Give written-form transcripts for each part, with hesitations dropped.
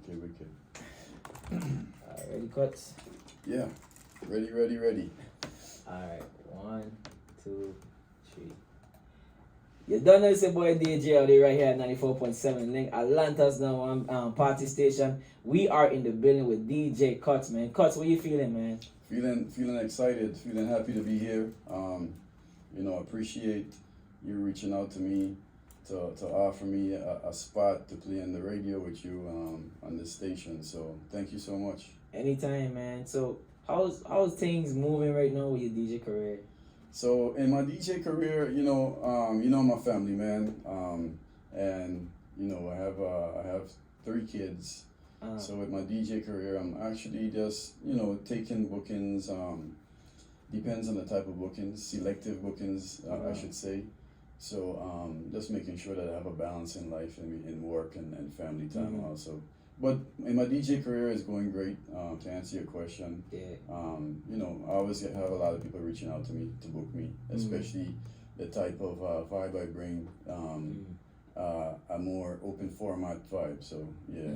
Wicked. Ready, Kutz? Yeah. Ready. Alright, 1, 2, 3. You don't know it's your boy DJ out there right here at 94.7 Link, Atlanta's number one party station. We are in the building with DJ Kutz, man. Kutz, what you feeling, man? Feeling excited, feeling happy to be here. Appreciate you reaching out to me to offer me a spot to play on the radio with you on this station. So thank you so much. Anytime, man. So how's things moving right now with your DJ career? So in my DJ career, my family, man, and I have 3 kids. So with my DJ career, I'm actually just taking bookings. Depends on the type of bookings, selective bookings, I should say. So just making sure that I have a balance in life and in work and family time also. But in my DJ career is going great. To answer your question, I always have a lot of people reaching out to me to book me, especially the type of vibe I bring, a more open format vibe. So yeah.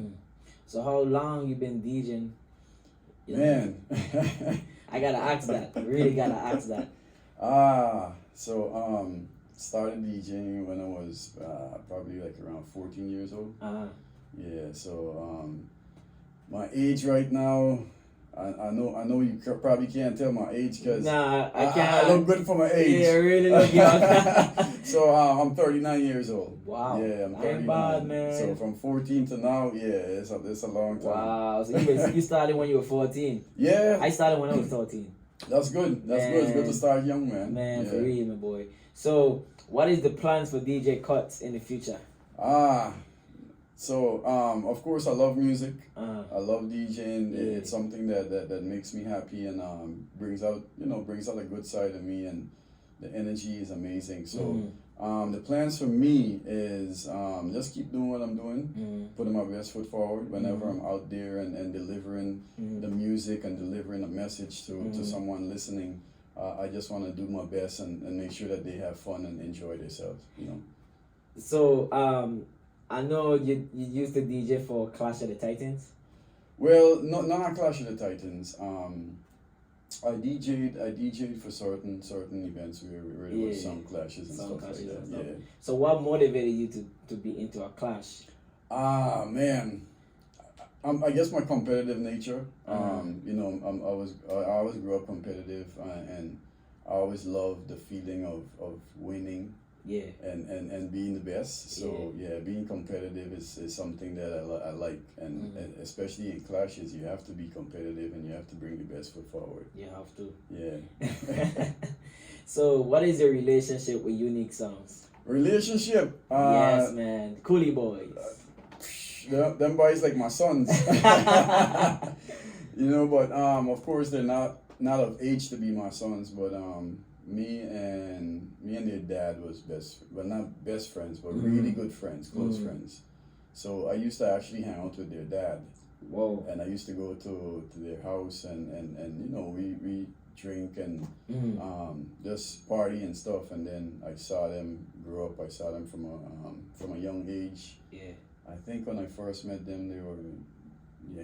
So how long you been DJing? Man, I gotta ask that. Really gotta ask that. Started DJing when I was probably like around 14 years old. Yeah, so my age right now, I know you probably can't tell my age because I can't. I look good for my age. Yeah, really look young. So I'm 39 years old. Wow. Yeah, I'm 39. Ain't bad, man. So from 14 to now, yeah, it's a long time. Wow. So you started when you were 14. Yeah. I started when I was 13. That's good. That's good. It's good to start young, man. Man, for real, my boy. So, what is the plans for DJ Kutz in the future? Of course, I love music. I love DJing. Yeah. It's something that makes me happy and brings out a good side of me, and the energy is amazing. So the plans for me is just keep doing what I'm doing, putting my best foot forward whenever I'm out there and delivering the music and delivering a message to someone listening. I just want to do my best and make sure that they have fun and enjoy themselves. So I know you used to DJ for Clash of the Titans. Well, not Clash of the Titans. I DJ'd for certain events where there was some clashes and stuff like that. Yeah. So what motivated you to be into a clash? Man, I guess my competitive nature. I always grew up competitive, and I always loved the feeling of winning. Yeah. And being the best. So being competitive is something that I like, and especially in clashes, you have to be competitive and you have to bring the best foot forward. You have to. Yeah. So what is your relationship with Unique Sounds? Relationship? Yes, man. Coolie boys. Them boys like my sons. But of course they're not of age to be my sons, but me and their dad was not best friends, but really good friends, close friends. So I used to actually hang out with their dad. Whoa. And I used to go to their house and we drink and just party and stuff. And then I saw them grow up. I saw them from a young age. Yeah. I think when I first met them, they were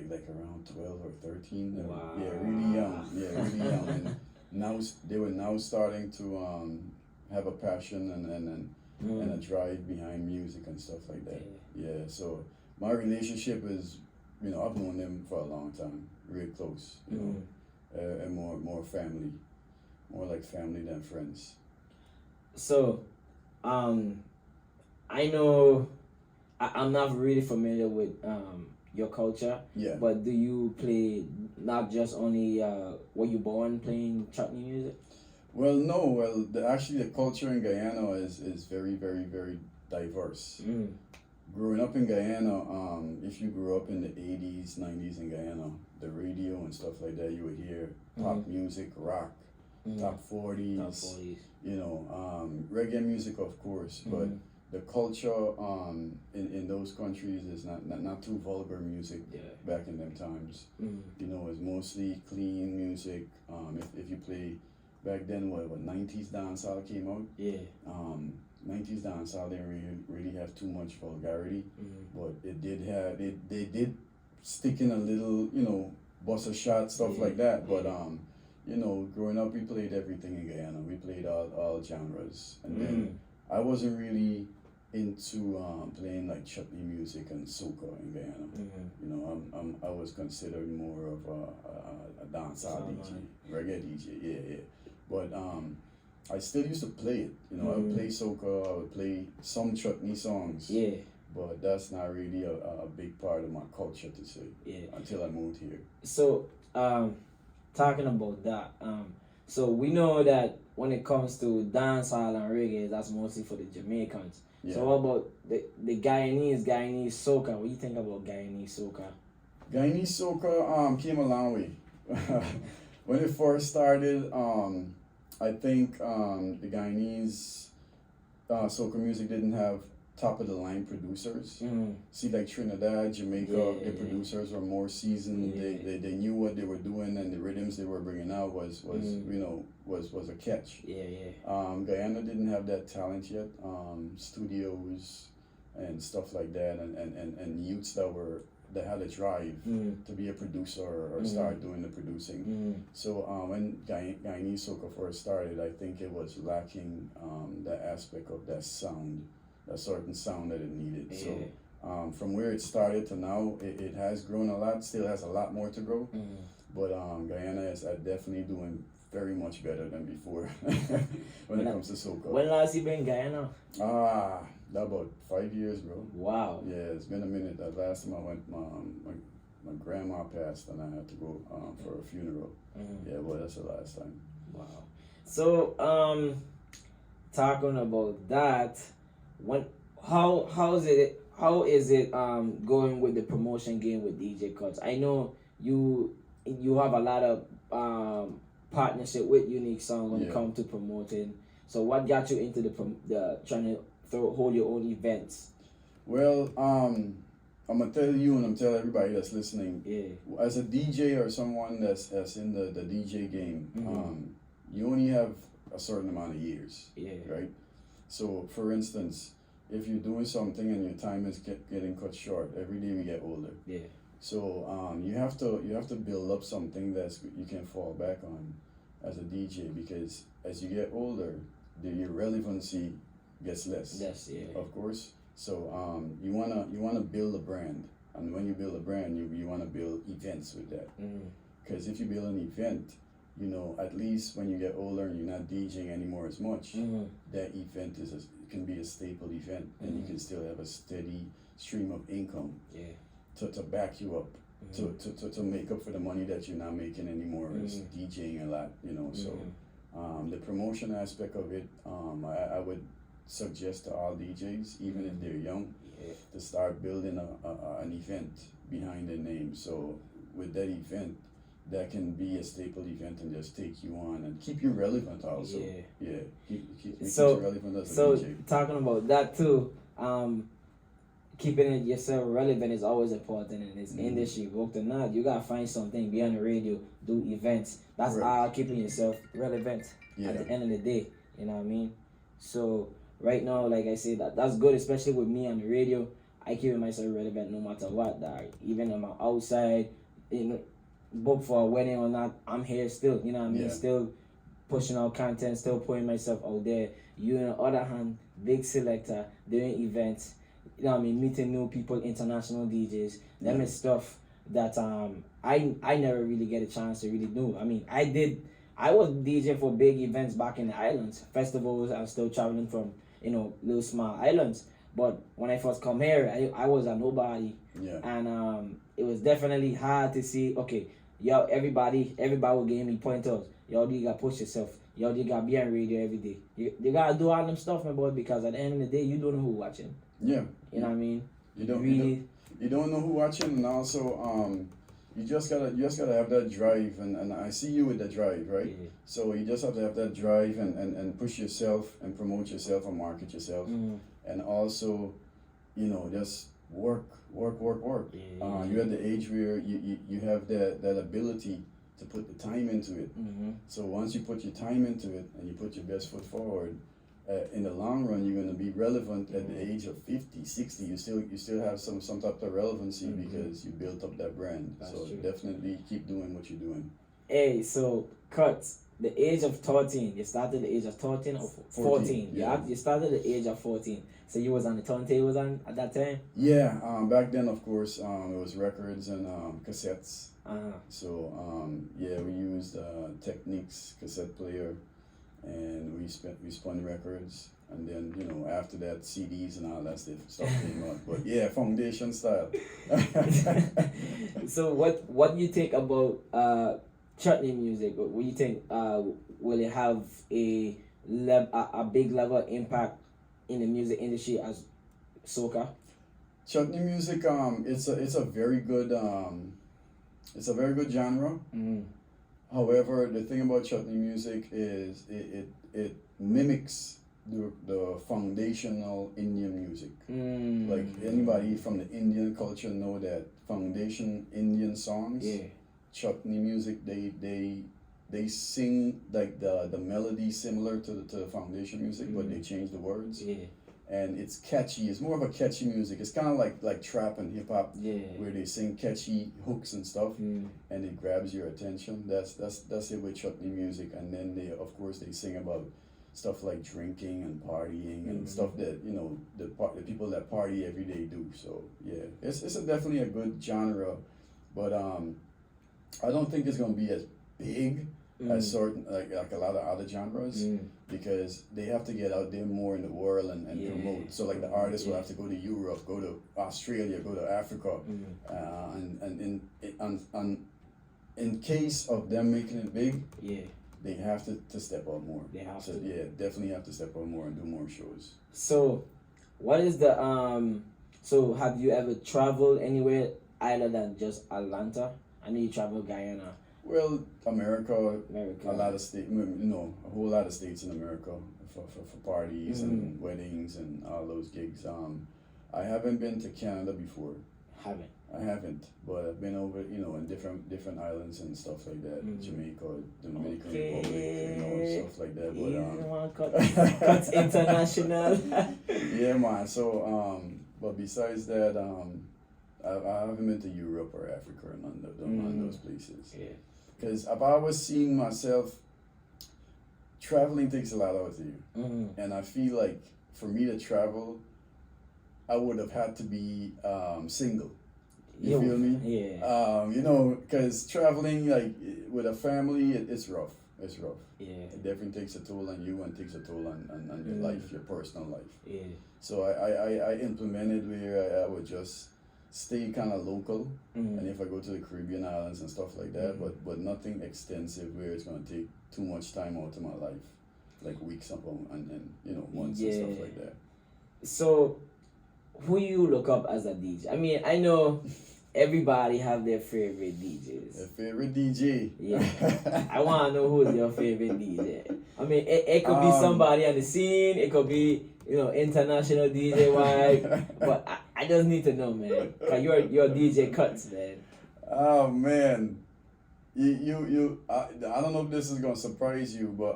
like around 12 or 13. Wow. Yeah, really young. Yeah, really young. And now they were starting to have a passion and a drive behind music and stuff like that. Yeah. So my relationship is, I've known them for a long time, real close. And more family, more like family than friends. So, I know I'm not really familiar with your culture. Yeah. But do you play not just only were you born playing chutney music? Well, no. Well, actually, the culture in Guyana is very, very, very diverse. Growing up in Guyana, if you grew up in the 80s, 90s in Guyana, the radio and stuff like that, you would hear pop music, rock, top 40s, reggae music, of course, but the culture in those countries is not too vulgar music back in them times. It's mostly clean music. If you play back then, what 90s dancehall came out? Yeah. 90s dancehall didn't really have too much vulgarity, but it did have they did sticking a little, bust a shot, stuff like that. But growing up, we played everything in Guyana. We played all genres, and then I wasn't really into playing like chutney music and soca in Guyana. I was considered more of a dancehall DJ, reggae DJ, yeah. But I still used to play it. I would play soca, I would play some chutney songs. Yeah. But that's not really a big part of my culture to say. Yeah. Until I moved here. So, talking about that, so we know that when it comes to dancehall and reggae, that's mostly for the Jamaicans. Yeah. So what about the Guyanese soca? What do you think about Guyanese soca? Guyanese soca came a long way. When it first started, I think the Guyanese soca music didn't have top of the line producers. See, like Trinidad, Jamaica, the producers were more seasoned. They knew what they were doing, and the rhythms they were bringing out was a catch. Guyana didn't have that talent yet. Studios and stuff like that, and youths that had a drive to be a producer or start doing the producing. So when Guyanese soca first started, I think it was lacking that aspect of that sound. A certain sound that it needed. Yeah. So from where it started to now, it has grown a lot. Still has a lot more to grow. But Guyana is definitely doing very much better than before when it comes to soca. When last you been in Guyana? About 5 years, bro. Wow. Yeah, it's been a minute. That last time I went, my grandma passed, and I had to go for a funeral. Yeah, well, that's the last time. Wow. So talking about that. How is it going with the promotion game with DJ Kutz? I know you have a lot of partnership with Unique Sound when it comes to promoting. So what got you into the trying to hold your own events? Well, I'm gonna tell you and I'm telling everybody that's listening. Yeah. As a DJ or someone that's in the DJ game, you only have a certain amount of years. Yeah. Right. So, for instance, if you're doing something and your time is getting cut short, every day we get older. Yeah. So you have to build up something that you can fall back on as a DJ, because as you get older, your relevancy gets less. Yes, yeah. Of course. So you wanna build a brand, and when you build a brand, you wanna build events with that. Because if you build an event, at least when you get older and you're not DJing anymore as much, that event can be a staple event, and you can still have a steady stream of income to back you up, to make up for the money that you're not making anymore as DJing a lot, So the promotion aspect of it, I would suggest to all DJs, even if they're young, to start building an event behind their name. So with that event, that can be a staple event and just take you on and keep you relevant also. Keep you relevant as a DJ. Talking about that too, keeping it yourself relevant is always important in this industry. Work or not, you gotta find something, be on the radio, do events. That's all keeping yourself relevant at the end of the day. You know what I mean? So right now, like I said, that's good, especially with me on the radio. I keep myself relevant no matter what. Even when I'm outside, book for a wedding or not, I'm here still, you know what I mean? Still pushing out content, still putting myself out there. You, on the other hand, big selector, doing events, you know what I mean, meeting new people, international DJs. Them is stuff that I never really get a chance to really do. I mean, I was DJing for big events back in the islands, festivals. I was still traveling from, little small islands. But when I first come here, I was a nobody. And it was definitely hard to see, okay, everybody will give me pointers. You gotta push yourself. You gotta be on radio every day. You gotta do all them stuff, my boy, because at the end of the day, you don't know who watching. Yeah. You know what I mean? You don't know who watching, and also you just gotta have that drive, and I see you with the drive, right? Yeah. So you just have to have that drive and push yourself and promote yourself and market yourself, and also, just work. Yeah. You're at the age where you have that ability to put the time into it. So once you put your time into it and you put your best foot forward, in the long run, you're going to be relevant at the age of 50, 60. You still have some type of relevancy because you built up that brand. That's so true. definitely keep doing what you're doing. Hey, so Kutz, the age of 13, you started at the age of 13 or 14? Yeah. You started at the age of 14. So you was on the turntables at that time? Yeah, back then, of course, it was records and cassettes. Uh-huh. So yeah, we used Technics cassette player, and we spun records, and then after that CDs and all that stuff came out. But yeah, foundation style. So what do you think about chutney music? What do you think? Will it have a big level of impact in the music industry as soca? Chutney music, it's a very good genre. Mm-hmm. However, the thing about chutney music is it mimics the foundational Indian music. Like anybody from the Indian culture know that foundation Indian songs. Yeah. Chutney music, they sing like the melody similar to the foundation music, but they change the words. Yeah. And it's catchy. It's more of a catchy music. It's kind of like trap and hip hop, Yeah. where they sing catchy hooks and stuff, and it grabs your attention. That's it with chutney music. And then of course they sing about stuff like drinking and partying and stuff that the people that party every day do. So yeah, it's definitely a good genre, but I don't think it's gonna be as big as certain like a lot of other genres, because they have to get out there more in the world and promote. So like the artists will have to go to Europe, go to Australia, go to Africa, and in case of them making it big, they have to step out more. They have so to. yeah, definitely have to step out more and do more shows. So, what is the So have you ever traveled anywhere other than just Atlanta? I know you traveled Guyana. Well, America, a lot of states, a whole lot of states in America for parties and weddings and all those gigs. I haven't been to Canada before. I haven't, but I've been over, in different islands and stuff like that. Jamaica, Dominican Republic, stuff like that. But Kutz International. Yeah, man. So, but besides that, I haven't been to Europe or Africa or none of those places. Yeah. Because if I was seeing myself, traveling takes a lot out of you. And I feel like for me to travel, I would have had to be single. You feel me? Yeah. Because traveling like with a family, it's rough. It's rough. Yeah. It definitely takes a toll on you and takes a toll on your life, your personal life. Yeah. So I implemented where I would just stay kind of local, and if I go to the Caribbean islands and stuff like that, but nothing extensive where it's going to take too much time out of my life, like weeks upon and months and stuff like that. So, who you look up as a DJ? I mean, I know everybody have their favorite DJs. Their favorite DJ. Yeah. I want to know who's your favorite DJ. I mean, it could be somebody on the scene. It could be international DJ wise. But I just need to know, man. Cause you're DJ Kutz, man. Oh man, I don't know if this is gonna surprise you, but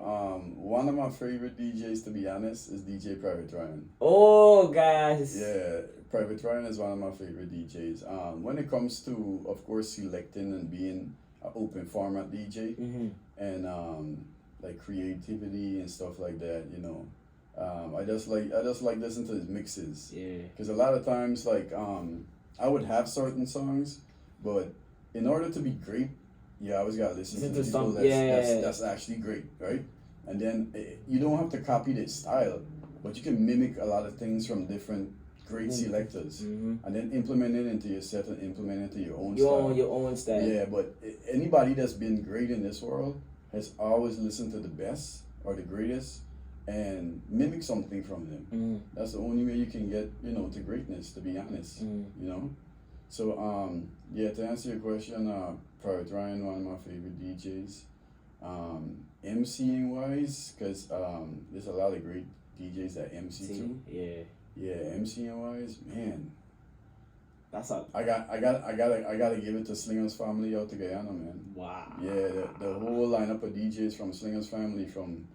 one of my favorite DJs, to be honest, is DJ Private Ryan. Oh guys. Yeah, Private Ryan is one of my favorite DJs. When it comes to, of course, selecting and being an open format DJ, and like creativity and stuff like that, I just like listening to his mixes. Yeah. Because a lot of times, like, I would have certain songs, but in order to be great, I always gotta listen to people that's actually great, right? And then you don't have to copy their style, but you can mimic a lot of things from different great selectors, and then implement it into your set and implement it into your own style. Your own style. Yeah, but anybody that's been great in this world has always listened to the best or the greatest and mimic something from them. That's the only way you can get, to greatness, to be honest, So, to answer your question, Private Ryan, one of my favorite DJs. MCing wise, because there's a lot of great DJs that MC too. Yeah, MCing wise, man. That's all. I gotta give it to Slingers family out to Guyana, man. Wow. Yeah, the whole lineup of DJs from Slingers family, from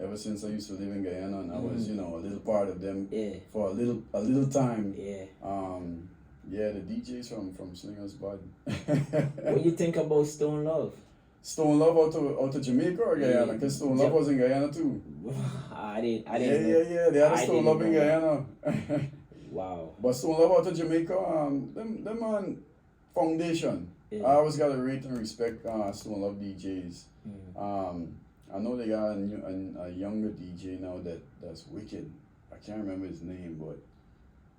ever since I used to live in Guyana, and I was, you know, a little part of them Yeah. for a little time. Yeah. Yeah, the DJs from Slingers Bud. What do you think about Stone Love? Stone Love out to Jamaica or Guyana? Because Stone Love was in Guyana too. I didn't know. Yeah. They had a I Stone didn't Love in know Guyana. Wow. But Stone Love out to Jamaica, them on foundation. Yeah. I always gotta rate and respect Stone Love DJs. I know they got a younger DJ now that's wicked. I can't remember his name, but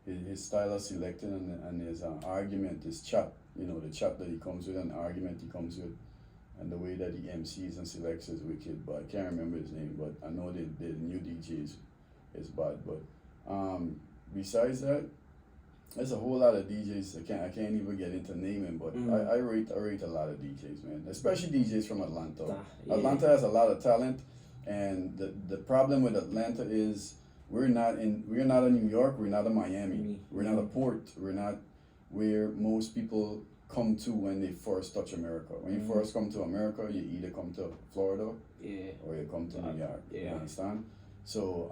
his style of selecting and his argument, his chat, you know, the chat that he comes with and the argument he comes with, and the way that he MCs and selects is wicked. But I can't remember his name, but I know the new DJ is bad. But besides that, there's a whole lot of DJs. I can't even get into naming, but I rate a lot of DJs, man. Especially DJs from Atlanta. Yeah. Atlanta has a lot of talent, and the problem with Atlanta is we're not a New York, we're not a Miami, we're not a port, we're not where most people come to when they first touch America. When you first come to America, you either come to Florida or you come to New York. Yeah. You understand? So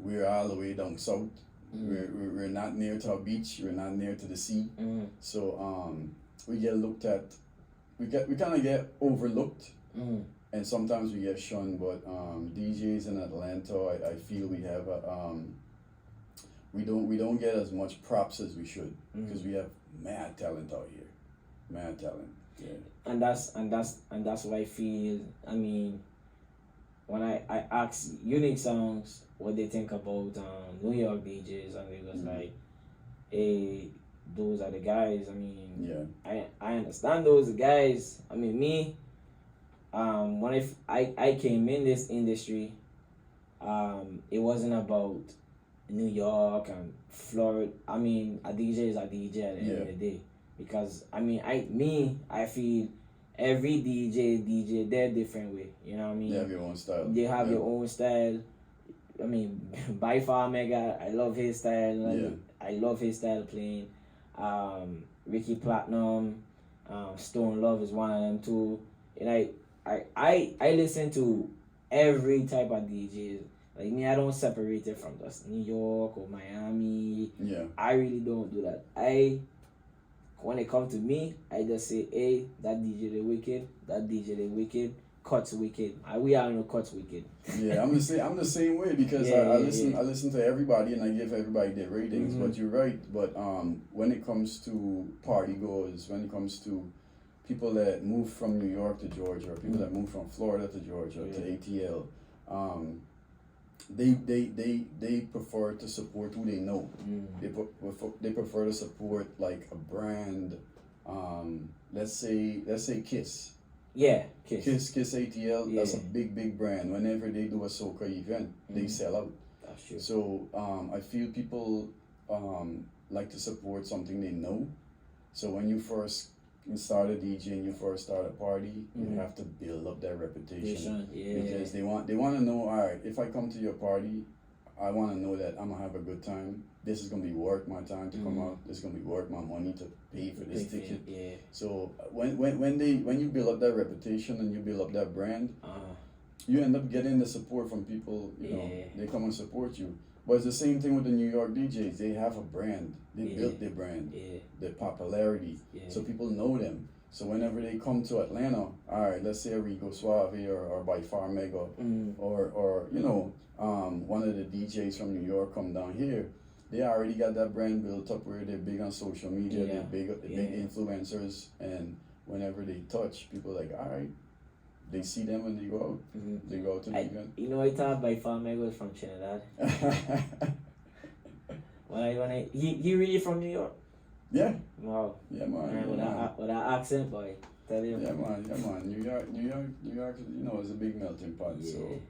we're all the way down south. We're not near to a beach. We're not near to the sea. So we get looked at. We kind of get overlooked, and sometimes we get shunned. But DJs in Atlanta, I feel we have we don't get as much props as we should because we have mad talent out here. Mad talent. Yeah. And that's what I feel. I mean, when I ask Unique Sounds what they think about New York DJs, and it was like, hey, those are the guys. I mean, I understand those guys. I mean, me, when I came in this industry, it wasn't about New York and Florida. I mean, a DJ is a DJ at the end of the day. Because I mean, I feel every DJ they're different way. You know what I mean? They have your own style. They have your own style. I mean, by far Mega, I love his style. I love his style playing. Ricky Platinum, Stone Love is one of them too. And I listen to every type of DJs. Like me, I don't separate it from just New York or Miami. Yeah. I really don't do that. When it comes to me, I just say, hey, that DJ they wicked, that DJ they wicked, Kutz wicked. We all know Kutz wicked. Yeah, I'm the same way because I listen to everybody and I give everybody their ratings. But you're right. But when it comes to party goers, when it comes to people that move from New York to Georgia, or people that move from Florida to Georgia to ATL, they prefer to support who they know. They prefer to support like a brand. Let's say Kiss. Yeah, Kiss ATL. Yeah. That's a big brand. Whenever they do a soca event, they sell out. That's true. So I feel people like to support something they know. So when you first start a DJ and you first start a party, you have to build up that reputation. Because they want to know, all right, if I come to your party, I want to know that I'm gonna have a good time. This is gonna be worth my time to come out. This is gonna be worth my money to pay for this ticket. Yeah. So when you build up that reputation and you build up that brand, you end up getting the support from people. You know, they come and support you. But it's the same thing with the New York DJs. They have a brand. They built their brand, their popularity. So people know them. So whenever they come to Atlanta, all right, let's say Rico Suave or by Far Mega, or you know, one of the DJs from New York come down here, they already got that brand built up where they're big on social media, they're big influencers, and whenever they touch, people are like, all right, they see them when they go out. They go out to the event. You know, I thought by Far Mega was from Trinidad. He really from New York? Yeah. Wow. Yeah, man. With that accent, boy. Tell you. Yeah, man. New York, you know, is a big melting pot. Yeah. So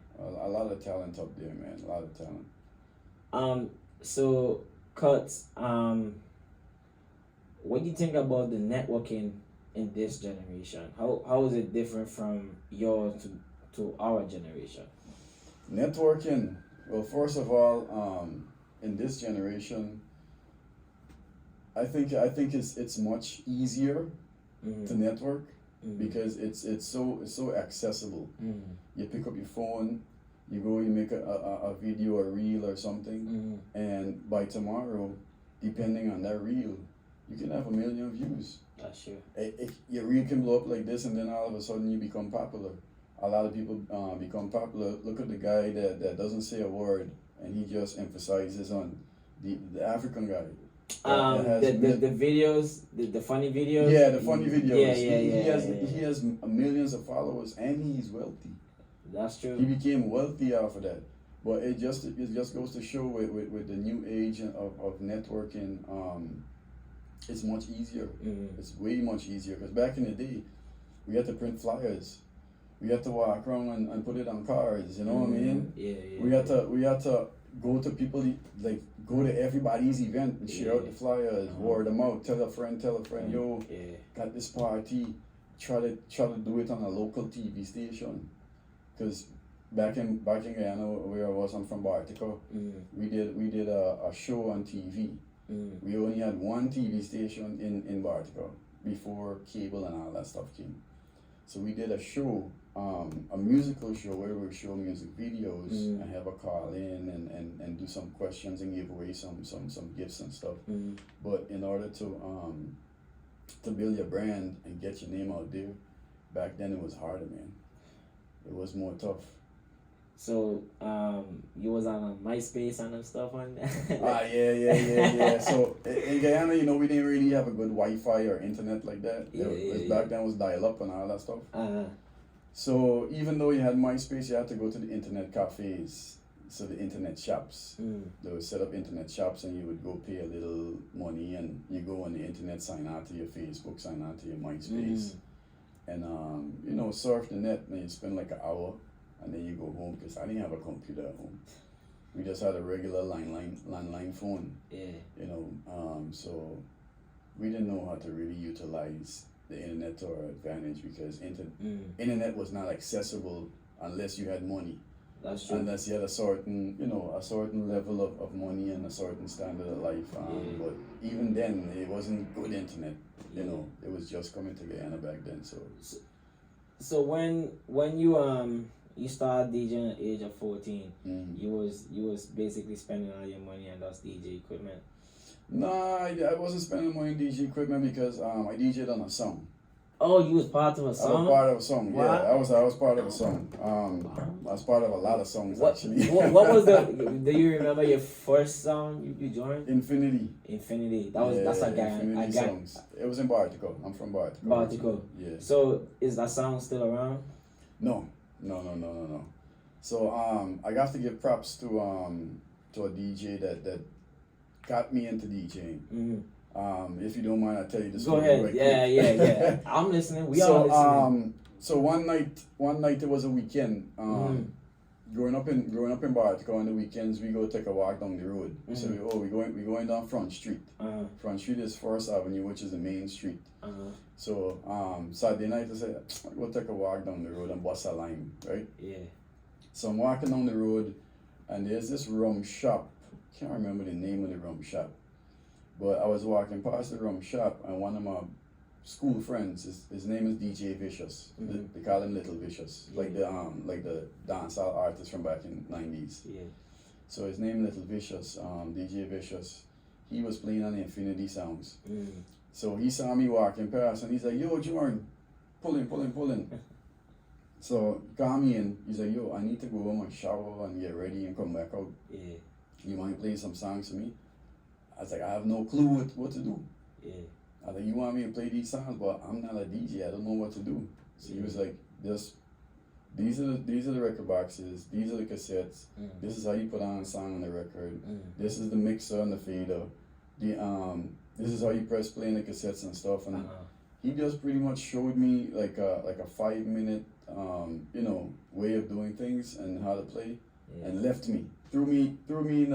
a lot of talent up there, man. A lot of talent. So Kutz, what do you think about the networking in this generation? How is it different from yours to our generation? Networking. Well, first of all, in this generation, I think it's much easier to network because it's so accessible. You pick up your phone, You go, you make a video, a reel or something, and by tomorrow, depending on that reel, you can have 1 million views. That's true. Your reel can blow up like this, and then all of a sudden you become popular. A lot of people become popular. Look at the guy that doesn't say a word, and he just emphasizes on the African guy. The videos, the funny videos. Yeah, the funny videos. He has millions of followers, and he's wealthy. That's true. He became wealthy off of that. But it just goes to show with the new age of networking, it's much easier. It's way much easier, because back in the day, we had to print flyers. We had to walk around and put it on cards. You know what I mean? We had to go to people, like go to everybody's event and share out the flyers, word them out, tell a friend, yo, got this party. Try to do it on a local TV station, because back in Guyana, where I was, I'm from Bartico. We did a show on TV. We only had one TV station in Bartico before cable and all that stuff came. So we did a show, a musical show, where we would show music videos and have a call in and do some questions and give away some gifts and stuff. But in order to build your brand and get your name out there, back then it was harder, man. It was more tough. So, you was on MySpace and them stuff on that? Yeah. So in Guyana, we didn't really have a good Wi-Fi or internet like that. Back then it was dial-up and all that stuff. So even though you had MySpace, you had to go to the internet cafes, so the internet shops. They would set up internet shops, and you would go pay a little money, and you go on the internet, sign out to your Facebook, sign out to your MySpace, and surf the net, and you spend like an hour. And then you go home, because I didn't have a computer at home. We just had a regular landline phone. So we didn't know how to really utilize the internet to our advantage, because internet was not accessible unless you had money. That's true. Unless you had a certain level of money and a certain standard of life. But even then, it wasn't good internet. It was just coming to Guyana back then. So when you started DJing at the age of 14. You was basically spending all your money on those DJ equipment. No, I wasn't spending money on DJ equipment, because I DJed on a song. Oh, you was part of a song? I was part of a song. What? Yeah, I was part of a song. I was part of a lot of songs, actually. What was do you remember your first song you joined? Infinity. That's a guy. Infinity songs. It was in Bartico. I'm from Bartico. Bartico. Yeah. So is that song still around? No. So I got to give props to a DJ that got me into DJing. If you don't mind, I'll tell you the story. Go ahead. Right Yeah. I'm listening. We all listening. So one night it was a weekend. Growing up in Bartico, on the weekends we go take a walk down the road. So we going down Front Street. Front Street is First Avenue, which is the main street. So Saturday night I said, I'll go take a walk down the road and bust a line, right? Yeah. So I'm walking down the road, and there's this rum shop. Can't remember the name of the rum shop, but I was walking past the rum shop, and one of my school friends, his name is DJ Vicious. They call him Little Vicious, like the dancehall artist from back in the 90s. Yeah. So his name Little Vicious, DJ Vicious. He was playing on the Infinity songs. So he saw me walking past, and he's like, "Yo, Jordan, pull in." So he called me in. He's like, "Yo, I need to go home and shower and get ready and come back out. Yeah. You mind playing some songs for me?" I was like, "I have no clue what to do." Yeah. I was like, "You want me to play these songs, but I'm not a DJ. I don't know what to do." So he was like, these are the record boxes. These are the cassettes. This is how you put on a song on the record. This is the mixer and the fader. This is how you press play on the cassettes and stuff." And he just pretty much showed me like a 5-minute way of doing things and how to play, and left me. Threw me in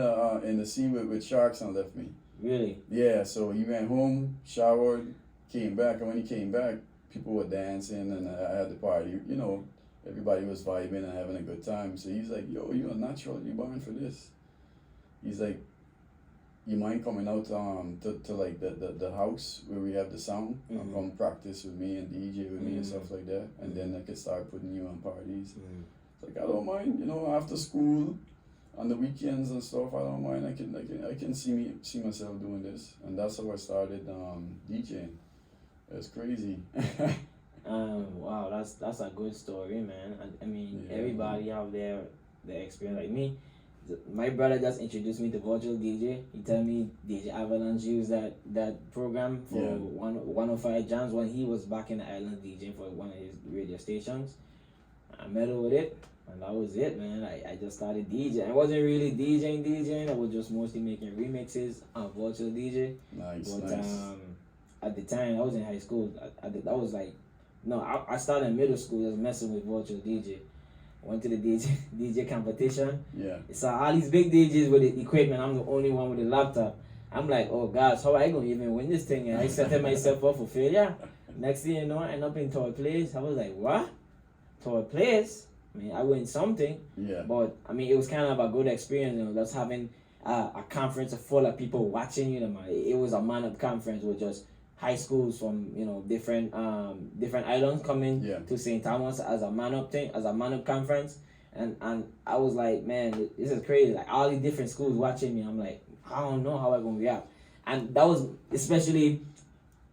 the sea with sharks and left me. Really? Yeah. So he went home, showered, came back, and when he came back, people were dancing, and I had the party. Everybody was vibing and having a good time. So he's like, "Yo, you're a natural. You're born for this." He's like, "You mind coming out to like the house where we have the sound and come practice with me and DJ with me and stuff like that, and then I could start putting you on parties." It's like, I don't mind, after school, on the weekends and stuff. I don't mind. I can see myself doing this, and that's how I started DJing. It's crazy. Wow, that's a good story, man. I mean, everybody have their experience. Like me, my brother just introduced me to virtual DJ. He told me DJ Avalanche used that program for 105 jams when he was back in the island DJing for one of his radio stations. I met with it, and that was it, man. I just started DJing. I wasn't really DJing. I was just mostly making remixes on virtual DJ. Nice. At the time, I was in high school. I started in middle school just messing with virtual DJ. Went to the DJ competition. Yeah. Saw all these big DJs with the equipment. I'm the only one with a laptop. I'm like, oh gosh, how am I gonna even win this thing? And I set myself up for failure. Next thing you know, I end up in third place. I was like, what? Third place? I mean, I win something. Yeah. But I mean, it was kind of a good experience. Just having a conference full of people watching. It was a man-up conference with just high schools from different islands coming to St. Thomas as a man-up conference, and I was like, man, this is crazy. Like all these different schools watching me. I'm like, I don't know how I'm gonna react. And that was especially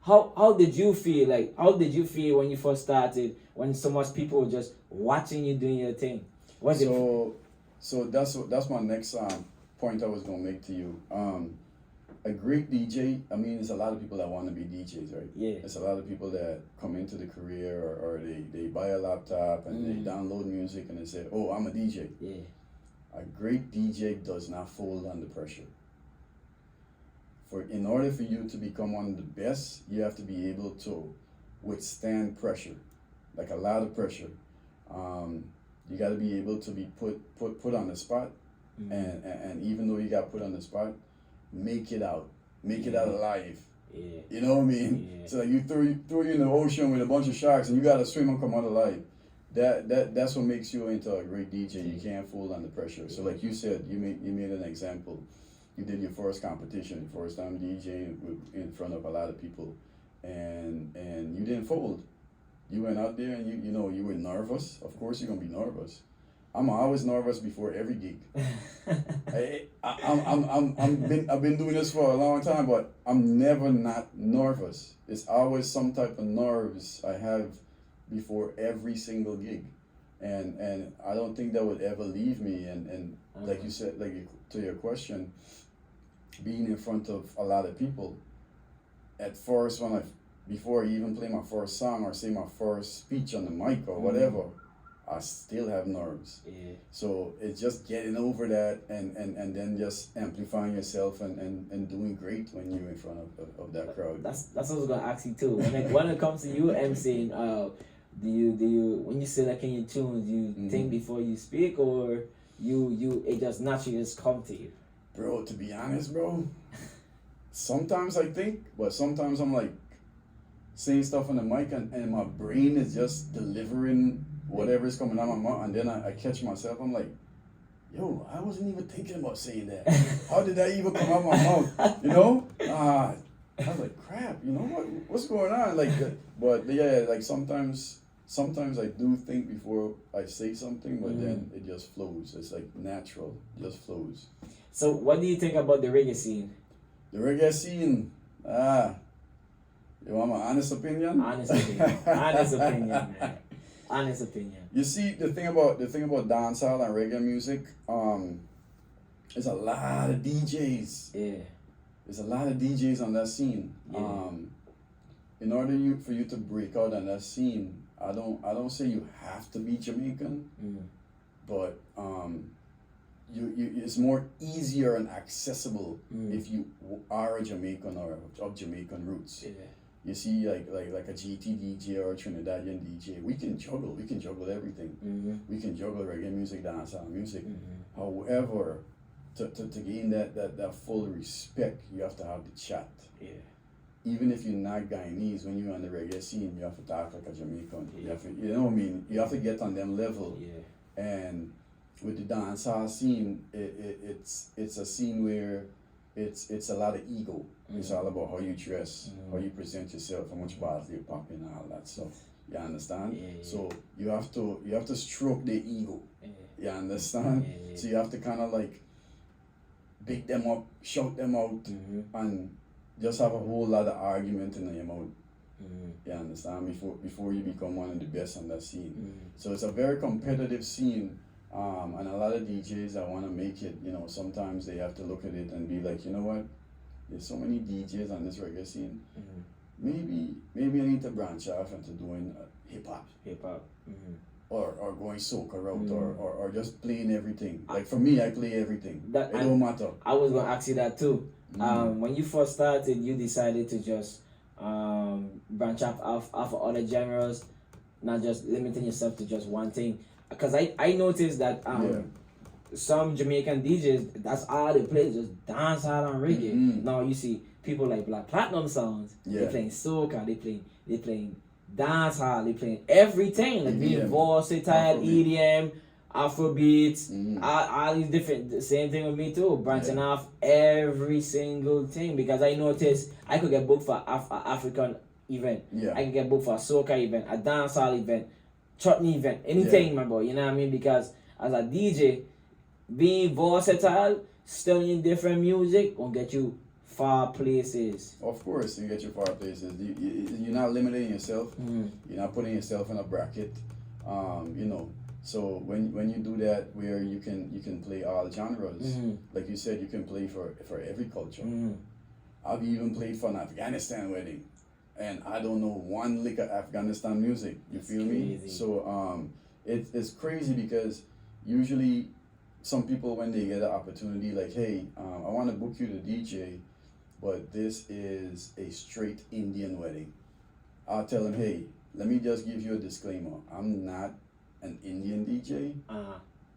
how did you feel? Like how did you feel when you first started? When so much people were just watching you doing your thing. So that's my next point I was gonna make to you. A great DJ, I mean, there's a lot of people that want to be DJs, right? Yeah. There's a lot of people that come into the career or they buy a laptop and they download music and they say, oh, I'm a DJ. Yeah. A great DJ does not fold under pressure. In order for you to become one of the best, you have to be able to withstand pressure, like a lot of pressure. You got to be able to be put on the spot, and even though you got put on the spot, make it out alive. Yeah. You know what I mean? Yeah. So like you throw you in the ocean with a bunch of sharks and you gotta swim and come out alive. That's what makes you into a great DJ. You can't fold under pressure. So like you said, you made an example. You did your first competition, first time DJing in front of a lot of people, and you didn't fold. You went out there and you were nervous. Of course you're gonna be nervous. I'm always nervous before every gig. I've been doing this for a long time, but I'm never not nervous. It's always some type of nerves I have before every single gig, and I don't think that would ever leave me. And like you said, to your question, being in front of a lot of people. At first, before I even play my first song or say my first speech on the mic or whatever. I still have nerves. Yeah. So it's just getting over that and then just amplifying yourself and doing great when you're in front of that crowd. That's what I was gonna ask you too. When it comes to you emceeing, do you when you selecting your tunes, you think before you speak, or you it just naturally just come to you? Bro, to be honest, bro, sometimes I think, but sometimes I'm like saying stuff on the mic and my brain is just delivering whatever is coming out of my mouth, and then I catch myself. I'm like, yo, I wasn't even thinking about saying that. How did that even come out of my mouth? I was like, crap. What's going on? But yeah, like sometimes I do think before I say something, but then it just flows. It's like natural, just flows. So what do you think about the reggae scene? The reggae scene, you want my honest opinion? Honest opinion, man. Honest opinion. You see, the thing about dancehall and reggae music, there's a lot of DJs. Yeah. There's a lot of DJs on that scene. Yeah. In order for you to break out on that scene, I don't say you have to be Jamaican, but it's more easier and accessible if you are a Jamaican or of Jamaican roots. Yeah. You see, like a GT DJ or a Trinidadian DJ, we can juggle everything. We can juggle reggae music, dancehall music. However, to gain that full respect, you have to have the chat. Yeah. Even if you're not Guyanese, when you're on the reggae scene, you have to talk like a Jamaican. Yeah. You have to, you know what I mean? You have to get on them level. Yeah. And with the dancehall scene, it's a scene where it's a lot of ego. It's all about how you dress, how you present yourself, how much bottles you pop in, and all that stuff. You understand? Yeah. So you have to stroke their ego. Yeah. You understand? Yeah. So you have to kind of like big them up, shout them out, and just have a whole lot of argument in your mouth. You understand? Before you become one of the best on that scene. So it's a very competitive scene, and a lot of DJs that want to make it, sometimes they have to look at it and be like, you know what? There's so many DJs on this reggae scene. Maybe I need to branch off into doing hip hop. Or going soca route, or just playing everything. Like for me, I play everything. It don't matter. I was gonna ask you that too. When you first started, you decided to just branch off of other genres, not just limiting yourself to just one thing. Because I noticed that some Jamaican DJs, that's all they play, just dance hard on reggae. Now you see people like Black Platinum Sounds, they playing soca, they playing dance hall, they playing everything, like being versatile, EDM, Afrobeats, all these different. The same thing with me too, branching off every single thing, because I noticed I could get booked for African event, I could get booked for a soca event, a dance hall event, chutney event, anything, my boy. You know what I mean? Because as a DJ, being versatile, studying different music, will get you far places. Of course, you get your far places. You're not limiting yourself. You're not putting yourself in a bracket. So when you do that, where you can play all genres, like you said, you can play for every culture. I've even played for an Afghanistan wedding, and I don't know one lick of Afghanistan music. You feel me? So it's crazy, because usually some people, when they get an opportunity, like, hey, I want to book you to DJ, but this is a straight Indian wedding. I'll tell them, hey, let me just give you a disclaimer. I'm not an Indian DJ.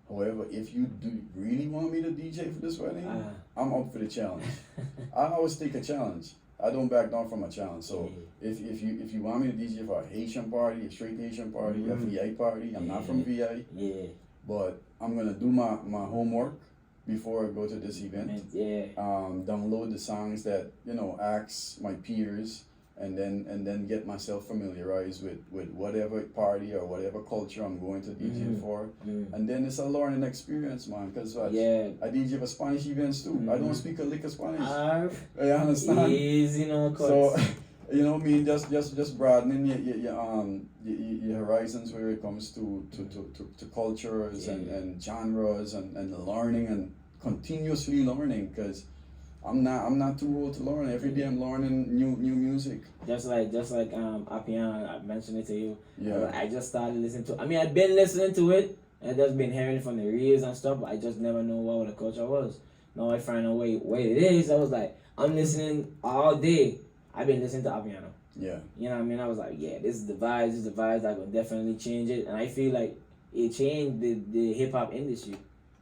However, if you do really want me to DJ for this wedding, I'm up for the challenge. I always take a challenge. I don't back down from a challenge. So if you want me to DJ for a Haitian party, a straight Haitian party, a VI party, I'm not from VI. But I'm gonna do my homework before I go to this event. Download the songs that ask my peers, and then get myself familiarized with whatever party or whatever culture I'm going to DJ for. And then it's a learning experience, man. Because I DJ for Spanish events too. I don't speak a lick of Spanish. You understand? So just broadening your horizons where it comes to cultures and genres and learning, and continuously learning, because I'm not too old to learn. Every day I'm learning new music. Just like Appian, I mentioned it to you. I just started listening to. I mean, I've been listening to it, and I've just been hearing from the reels and stuff, but I just never know what the culture was. Now I find out what it is. I was like, I'm listening all day. I've been listening to Appiano. You know what I mean? I was like, this is the vibes. I will definitely change it, and I feel like it changed the hip hop industry.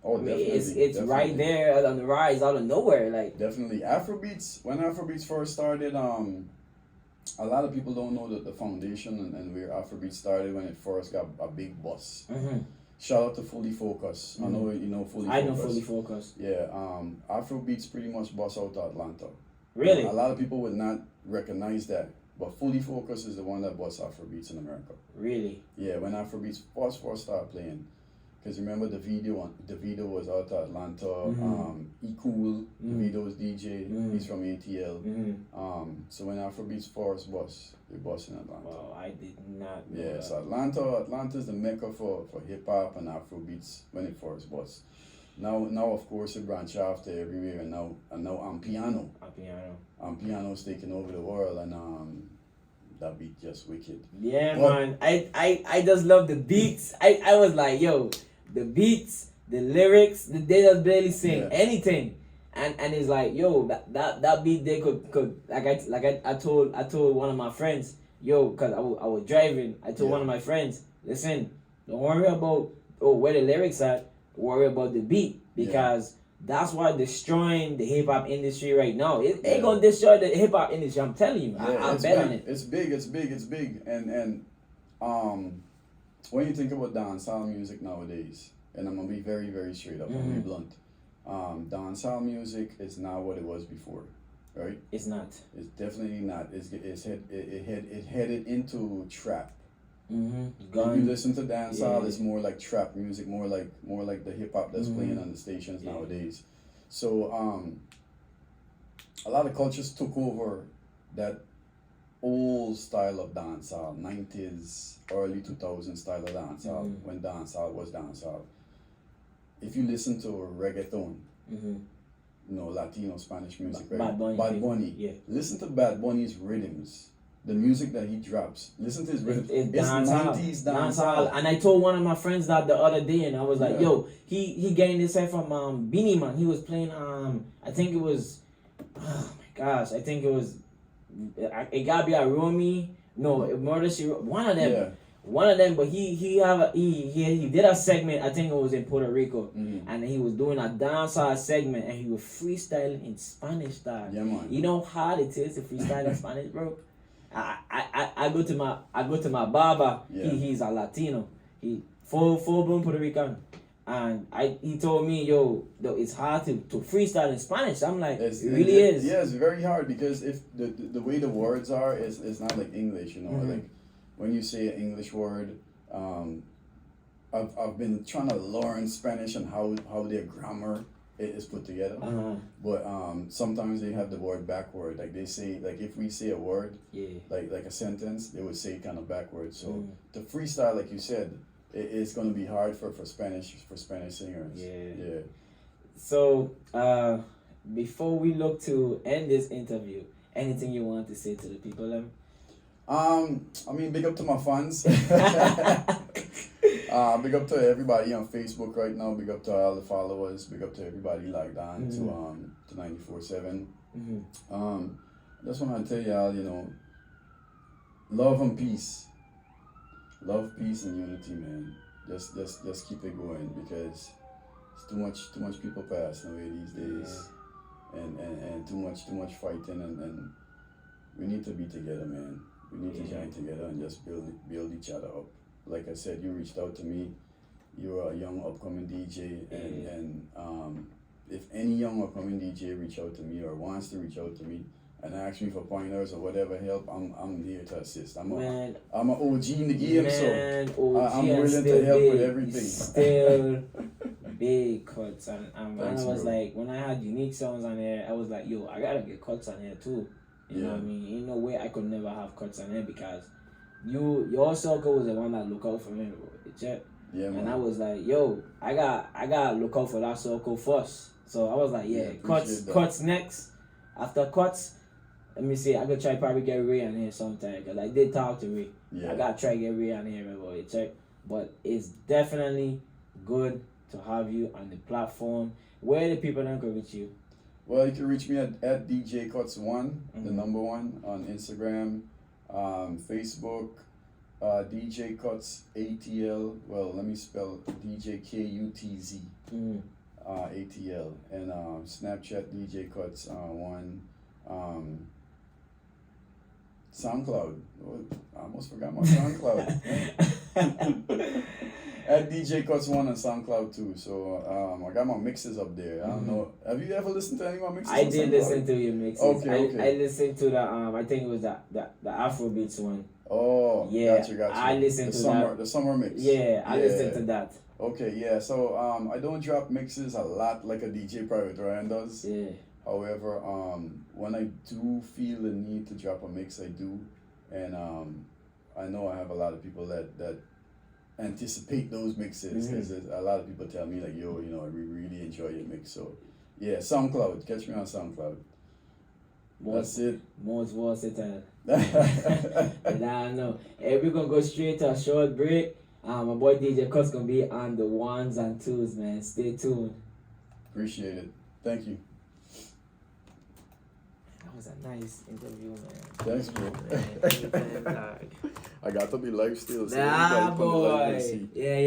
Oh, definitely. It's right there on the rise, out of nowhere. Like, definitely, Afrobeats. When Afrobeats first started, a lot of people don't know that the foundation and where Afrobeats started when it first got a big buzz. Shout out to Fully Focus. I know you know Fully Focus. I know Fully Focus. Afrobeats pretty much bust out of Atlanta. Really? A lot of people would not recognize that, but Fully Focus is the one that bust Afrobeats in America. Really? Yeah, when Afrobeats first started playing. Because remember the video was out of Atlanta. E-Cool, the video was DJ. He's from ATL. So when Afrobeats first bust, they bust in Atlanta. Wow, I did not know that. So Atlanta's the mecca for hip hop and Afrobeats when it first bust. Now of course it branched off to everywhere, and now Ampiano's taking over the world, and that beat just wicked. Man, I just love the beats. I was like, yo, the beats, the lyrics, they just barely sing anything, and it's like, yo, that beat they could I told one of my friends, yo, cause I was driving. I told one of my friends, listen, don't worry about where the lyrics at, worry about the beat, because that's why destroying the hip hop industry right now. It ain't gonna destroy the hip hop industry. I'm telling you. I'm betting it. It's big. And when you think about dancehall music nowadays, and I'm gonna be very, very straight up, I'm gonna be blunt. Dancehall music is not what it was before, right? It's not. It's definitely not. It headed into trap. If you listen to dancehall, it's more like trap music, more like the hip hop that's playing on the stations nowadays. So a lot of cultures took over that old style of dancehall, 90s, early 2000s style of dancehall, when dancehall was dancehall. If you listen to reggaeton, Latino, Spanish music, Bad Bunny. Yeah. Listen to Bad Bunny's rhythms, the music that he drops. Listen to his rhythms. It's 90s dancehall. And I told one of my friends that the other day, and I was like, yo, he gained this head from Beanie Man. He was playing, I think it was, oh my gosh, I think it was, it gotta be a Romy. No, Murder She Wrote. One of them. Yeah. One of them, but he did a segment. I think it was in Puerto Rico, and he was doing a dancehall segment, and he was freestyling in Spanish style. Yeah, man. You know how hard it is to freestyle in Spanish, bro. I go to my barber. Yeah. He's a Latino. He full blown Puerto Rican, and he told me, yo, it's hard to freestyle in Spanish. I'm like, it really is. Yeah, it's very hard because if the way the words are is not like English, like. When you say an English word, I've been trying to learn Spanish and how their grammar is put together. But sometimes they have the word backward. Like they say, like if we say a word, like a sentence, they would say it kind of backwards. So the freestyle, like you said, it's going to be hard for Spanish singers. Yeah. So before we look to end this interview, anything you want to say to the people? I mean, big up to my fans. Big up to everybody on Facebook right now. Big up to all the followers. Big up to everybody logged on to 94.7. Just want to tell y'all, love and peace. Love, peace, and unity, man. Just keep it going because it's too much people passing away these days, and too much fighting, and we need to be together, man. We need to join together and just build each other up. Like I said, you reached out to me. You're a young upcoming DJ, and if any young upcoming DJ reach out to me or wants to reach out to me and ask me for pointers or whatever help, I'm here to assist. I'm an OG in the game, so I'm willing to help with everything. Still big Kutz, and Thanks, I was bro. like, when I had unique songs on there, I was like, yo, I gotta get Kutz on here too. You know what I mean? Ain't no way I could never have Kutz on there because your circle was the one that look out for me, bro. Yeah, man. And I was like, yo, I got look out for that circle first. So I was like, Kutz next. After Kutz, let me see. I could try probably get Ray on here sometime because I did talk to Ray. Yeah. I gotta try get Ray on here, bro. But it's definitely good to have you on the platform. Where the people can reach you? Well, you can reach me at DJ Kutz1, the number 1 on Instagram, Facebook, DJ Kutz ATL. Well, let me spell DJ KUTZ ATL, and Snapchat DJ Kutz 1. SoundCloud. Oh, I almost forgot my SoundCloud. At DJ Kutz1 on SoundCloud too. So I got my mixes up there. I don't know. Have you ever listened to any of my mixes? I did listen to your mixes. Okay. I listened to the I think it was the Afrobeats one. Oh, yeah. Gotcha. I listened to that. The summer mix. Yeah, I listened to that. Okay, yeah. So I don't drop mixes a lot like a DJ Private Ryan does. Yeah. However, when I do feel the need to drop a mix, I do, and I know I have a lot of people that anticipate those mixes because a lot of people tell me like, yo, I really enjoy your mix. So yeah, SoundCloud, catch me on SoundCloud. That's it. Most versatile. And I know. Hey, we're gonna go straight to a short break. My boy DJ Kutz gonna be on the 1s and 2s, man. Stay tuned. Appreciate it. Thank you. That was a nice interview, man. Thanks, bro. Man, I got to be live still. So nah, boy. Yeah.